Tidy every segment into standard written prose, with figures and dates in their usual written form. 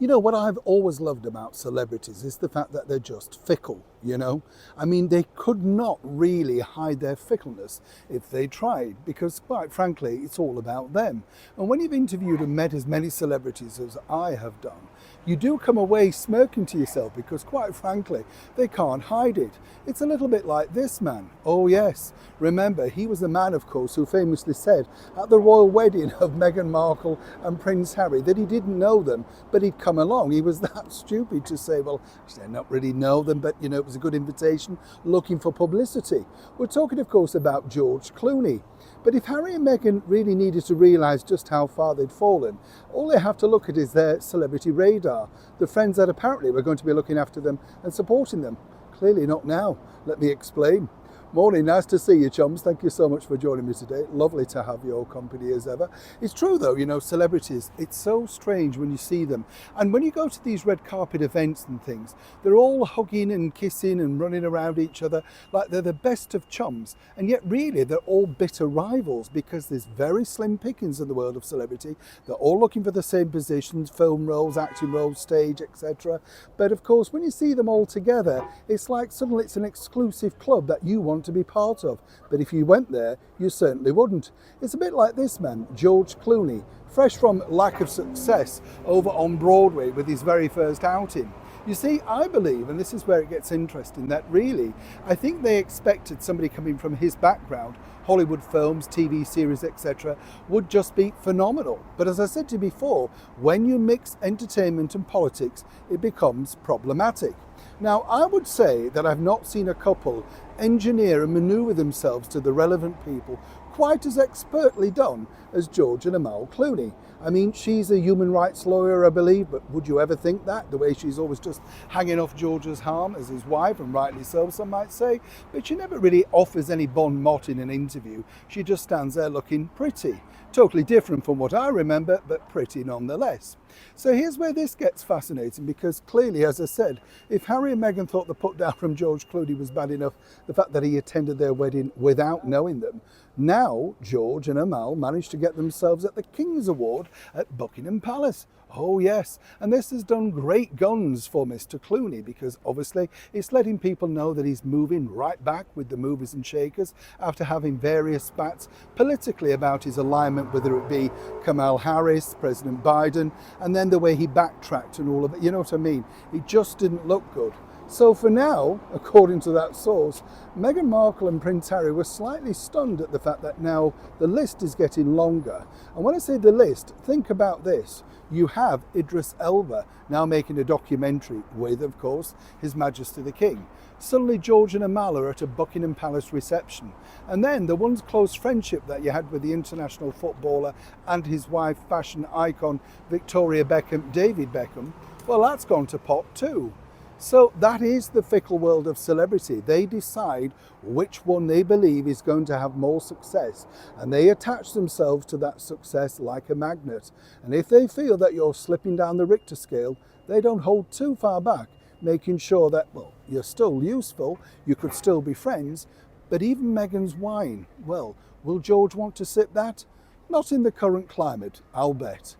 You know, what I've always loved about celebrities is the fact that they're just fickle, you know? I mean, they could not really hide their fickleness if they tried, because quite frankly, it's all about them. And when you've interviewed and met as many celebrities as I have done, you do come away smirking to yourself because quite frankly, they can't hide it. It's a little bit like this man. Oh yes, remember, he was the man, of course, who famously said at the royal wedding of Meghan Markle and Prince Harry that he didn't know them, but he'd come along. He was that stupid to say, well, actually, I don't really know them, but you know, it was a good invitation, looking for publicity. We're talking, of course, about George Clooney. But if Harry and Meghan really needed to realise just how far they'd fallen, all they have to look at is their celebrity radar, the friends that apparently were going to be looking after them and supporting them. Clearly not now. Let me explain. Morning, nice to see you, chums. Thank you so much for joining me today. Lovely to have your company as ever. It's true though, you know, celebrities, it's so strange when you see them. And when you go to these red carpet events and things, they're all hugging and kissing and running around each other like they're the best of chums. And yet really they're all bitter rivals because there's very slim pickings in the world of celebrity. They're all looking for the same positions, film roles, acting roles, stage, etc. But of course, when you see them all together, it's like suddenly it's an exclusive club that you want to be part of, but if you went there you certainly wouldn't. It's a bit like this man, George Clooney, fresh from lack of success over on Broadway with his very first outing. You see, I believe, and this is where it gets interesting, that really I think they expected somebody coming from his background, Hollywood films, TV series, etc., would just be phenomenal. But as I said to you before, when you mix entertainment and politics, it becomes problematic. Now, I would say that I've not seen a couple engineer and maneuver themselves to the relevant people quite as expertly done as George and Amal Clooney. I mean, she's a human rights lawyer, I believe, but would you ever think that? The way she's always just hanging off George's arm as his wife, and rightly so, some might say. But she never really offers any bon mot in an interview. She just stands there looking pretty. Totally different from what I remember, but pretty nonetheless. So here's where this gets fascinating, because clearly, as I said, if Harry and Meghan thought the put down from George Clooney was bad enough, the fact that he attended their wedding without knowing them, now George and Amal managed to get themselves at the King's Award at Buckingham Palace. Oh yes, and this has done great guns for Mr. Clooney, because obviously it's letting people know that he's moving right back with the movers and shakers after having various spats politically about his alignment, whether it be Kamala Harris, President Biden, and then the way he backtracked and all of it. You know what I mean? It just didn't look good. So for now, according to that source, Meghan Markle and Prince Harry were slightly stunned at the fact that now the list is getting longer. And when I say the list, think about this. You have Idris Elba now making a documentary with, of course, His Majesty the King. Suddenly George and Amal are at a Buckingham Palace reception. And then the once close friendship that you had with the international footballer and his wife, fashion icon Victoria Beckham, David Beckham, well, that's gone to pot too. So that is the fickle world of celebrity. They decide which one they believe is going to have more success, and they attach themselves to that success like a magnet. And if they feel that you're slipping down the Richter scale, they don't hold too far back, making sure that, well, you're still useful, you could still be friends, but even Meghan's wine, well, will George want to sip that? Not in the current climate, I'll bet.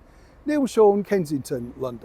Neil Shaw, Kensington, London.